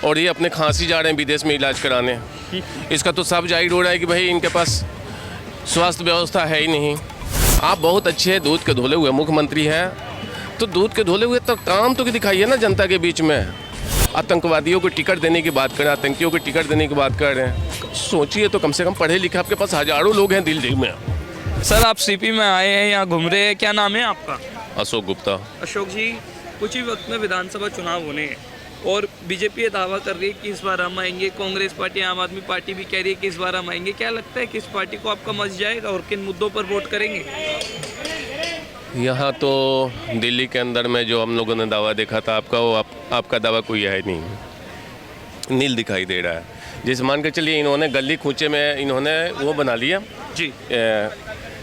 और ये अपने खांसी जा रहे हैं विदेश में इलाज कराने। इसका तो सब जाहिर हो रहा है कि भाई इनके पास स्वास्थ्य व्यवस्था है ही नहीं। आप बहुत अच्छे दूध के धुले हुए मुख्यमंत्री हैं, तो दूध के धुले हुए तो काम तो दिखाइए ना जनता के बीच में। आतंकवादियों को टिकट देने की बात करें, आतंकियों को टिकट देने की बात कर रहे हैं। सोचिए तो कम से कम पढ़े लिखे आपके पास हज़ारों लोग हैं दिल्ली में। सर आप सीपी में आए हैं, यहाँ घूम रहे हैं, क्या नाम है आपका? अशोक गुप्ता। अशोक जी, कुछ ही वक्त में विधानसभा चुनाव होने हैं और बीजेपी ये दावा कर रही है कि इस बार हम आएंगे। कांग्रेस पार्टी, आम आदमी पार्टी भी कह रही है कि इस बार हम आएंगे। क्या लगता है किस पार्टी को आपका मच जाएगा और किन मुद्दों पर वोट करेंगे? यहाँ तो दिल्ली के अंदर में जो हम लोगों ने दावा देखा था आपका, वो आपका दावा कोई है नहीं, नील दिखाई दे रहा है। जैसे मान के चलिए इन्होंने गली खूंचे में इन्होंने वो बना लिया जी,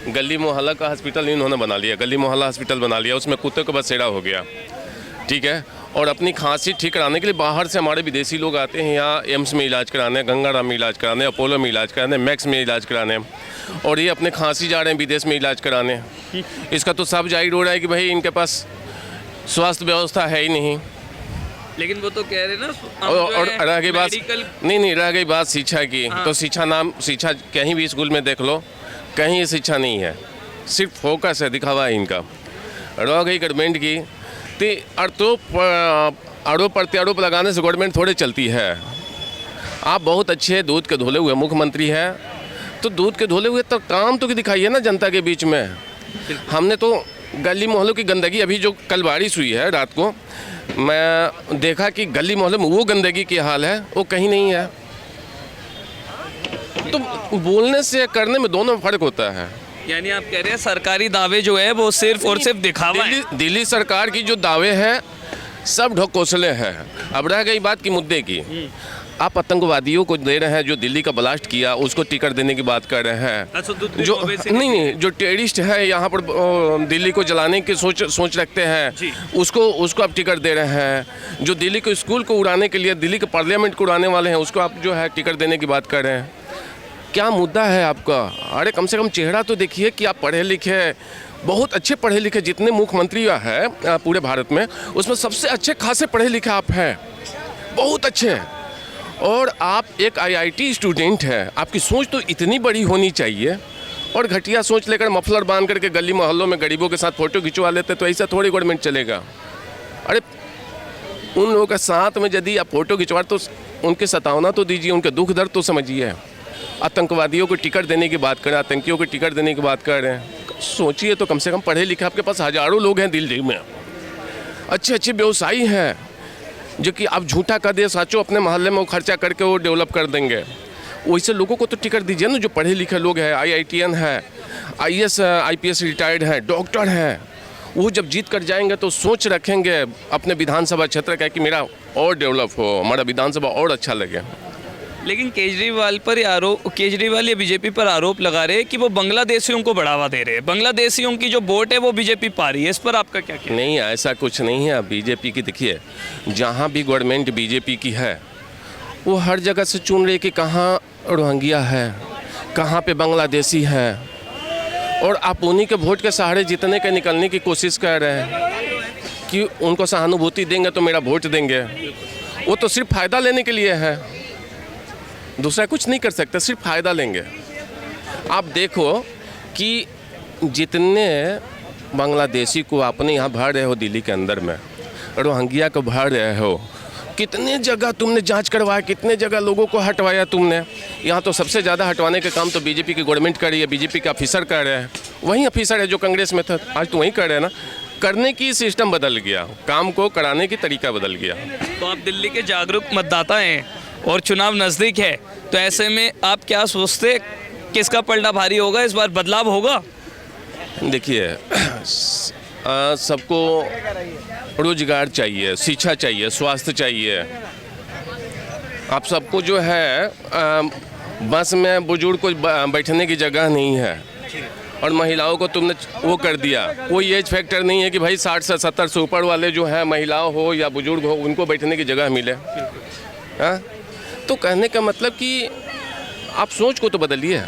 गली मोहल्ला का हॉस्पिटल इन्होंने बना लिया, गली मोहल्ला हॉस्पिटल बना लिया, उसमें कुत्ते को बसेरा हो गया, ठीक है। और अपनी खांसी ठीक कराने के लिए बाहर से हमारे विदेशी लोग आते हैं यहाँ एम्स में इलाज कराने, गंगाराम में इलाज कराने, अपोलो में इलाज कराने, मैक्स में इलाज कराने, और ये अपने खांसी जा रहे हैं विदेश में इलाज कराने। इसका तो सब जाहिर हो रहा है कि भाई इनके पास स्वास्थ्य व्यवस्था है ही नहीं। लेकिन वो तो कह रहे हैं ना, और रह गई बात, मेडिकल नहीं रह गई बात शिक्षा की। हाँ। तो शिक्षा कहीं भी स्कूल में देख लो, कहीं ये शिक्षा नहीं है, सिर्फ फोकस है, दिखावा है इनका। रह गई गवर्नमेंट की, तो आरोप प्रत्यारोप लगाने से गवर्नमेंट थोड़ी चलती है। आप बहुत अच्छे दूध के धुले हुए मुख्यमंत्री हैं, तो दूध के धुले हुए तो काम तो दिखाइए ना जनता के बीच में। हमने तो गली मोहल्लों की गंदगी, अभी जो कल बारिश हुई है रात को, मैं देखा कि गली मोहल्ले में वो गंदगी की हाल है वो कहीं नहीं है। तो बोलने से करने में दोनों फर्क होता है। यानी आप कह रहे हैं सरकारी दावे जो है वो सिर्फ और सिर्फ दिखावा है। दिल्ली सरकार की जो दावे हैं सब ढकोसले हैं। अब रह गई बात की मुद्दे की, आप आतंकवादियों को दे रहे हैं, जो दिल्ली का ब्लास्ट किया उसको टिकट देने की बात कर रहे हैं। जो नहीं जो टेररिस्ट है यहाँ पर दिल्ली को जलाने की सोच रखते हैं, उसको आप टिकट दे रहे हैं। जो दिल्ली को स्कूल को उड़ाने के लिए, दिल्ली के पार्लियामेंट को उड़ाने वाले हैं, उसको आप जो है टिकट देने की बात कर रहे हैं। क्या मुद्दा है आपका? अरे कम से कम चेहरा तो देखिए कि आप पढ़े लिखे, बहुत अच्छे पढ़े लिखे, जितने मुख्यमंत्री हैं पूरे भारत में उसमें सबसे अच्छे खासे पढ़े लिखे आप हैं, बहुत अच्छे। और आप एक IIT स्टूडेंट हैं, आपकी सोच तो इतनी बड़ी होनी चाहिए। और घटिया सोच लेकर मफलर बांध करके गली मोहल्लों में गरीबों के साथ फ़ोटो खिंचवा लेते तो ऐसा थोड़ी गवर्नमेंट चलेगा। अरे उन लोगों के साथ में यदि आप फ़ोटो खिंचवा तो उनके सतावना तो दीजिए, उनके दुख दर्द तो समझिए। आतंकवादियों को टिकट देने की बात करें, आतंकियों को टिकट देने की बात कर रहे हैं। सोचिए तो कम से कम पढ़े लिखे आपके पास हज़ारों लोग हैं दिल्ली में, अच्छे अच्छे व्यवसायी हैं, जो कि आप झूठा कर दिए साचो अपने मोहल्ले में वो खर्चा करके वो डेवलप कर देंगे। वैसे लोगों को तो टिकट दीजिए ना, जो पढ़े लिखे लोग हैं, IITN है, IAS IPS रिटायर्ड हैं, डॉक्टर हैं। वो जब जीत कर जाएंगे तो सोच रखेंगे अपने विधानसभा क्षेत्र का कि मेरा और डेवलप हो, हमारा विधानसभा और अच्छा लगे। लेकिन केजरीवाल या बीजेपी पर आरोप लगा रहे हैं कि वो बांग्लादेशियों को बढ़ावा दे रहे हैं। बांग्लादेशियों की जो वोट है वो बीजेपी पा रही है, इस पर आपका क्या कहना? नहीं, ऐसा कुछ नहीं है। बीजेपी की देखिए, जहाँ भी गवर्नमेंट बीजेपी की है वो हर जगह से चुन रही कि कहाँ रोहिंग्या है, कहाँ पे बांग्लादेशी है, और आप उन्हीं के वोट के सहारे जीतने के निकलने की कोशिश कर रहे हैं कि उनको सहानुभूति देंगे तो मेरा वोट देंगे। वो तो सिर्फ फ़ायदा लेने के लिए है, दूसरा कुछ नहीं कर सकते, सिर्फ फ़ायदा लेंगे। आप देखो कि जितने बांग्लादेशी को आपने यहाँ भर रहे हो दिल्ली के अंदर में, रोहिंग्या को भर रहे हो, कितने जगह तुमने जांच करवाया, कितने जगह लोगों को हटवाया तुमने। यहाँ तो सबसे ज़्यादा हटवाने का काम तो बीजेपी की गवर्नमेंट कर रही है, बीजेपी के ऑफिसर कर रहे हैं। वही ऑफिसर है जो कांग्रेस में था, आज तो वही कर रहे हैं ना। करने की सिस्टम बदल गया, काम को कराने की तरीका बदल गया। तो आप दिल्ली के जागरूक मतदाता हैं और चुनाव नज़दीक है, तो ऐसे में आप क्या सोचते, किसका पलड़ा भारी होगा इस बार, बदलाव होगा? देखिए, सबको रोजगार चाहिए, शिक्षा चाहिए, स्वास्थ्य चाहिए। आप सबको जो है बस में बुजुर्ग को बैठने की जगह नहीं है, और महिलाओं को तुमने वो कर दिया। कोई एज फैक्टर नहीं है कि भाई 60 से 70 से ऊपर वाले जो है, महिलाओं हो या बुजुर्ग हो, उनको बैठने की जगह मिले। हाँ, तो कहने का मतलब कि आप सोच को तो बदलिए।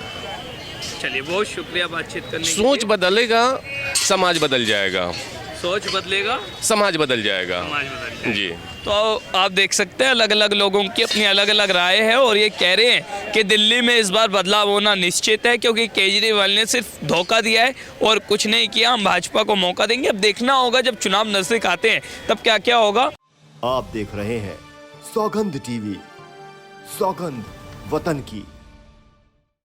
चलिए, बहुत शुक्रिया बातचीत करने के लिए। सोच बदलेगा, समाज बदल जाएगा। सोच बदलेगा, समाज बदल जाएगा। समाज बदल जाएगा। जी। तो आप देख सकते हैं अलग अलग लोगों की अपनी अलग अलग राय है और ये कह रहे हैं कि दिल्ली में इस बार बदलाव होना निश्चित है, क्योंकि केजरीवाल ने सिर्फ धोखा दिया है और कुछ नहीं किया। हम भाजपा को मौका देंगे। अब देखना होगा जब चुनाव नजदीक आते हैं तब क्या क्या होगा। आप देख रहे हैं सौगंध टीवी, सौगंध वतन की।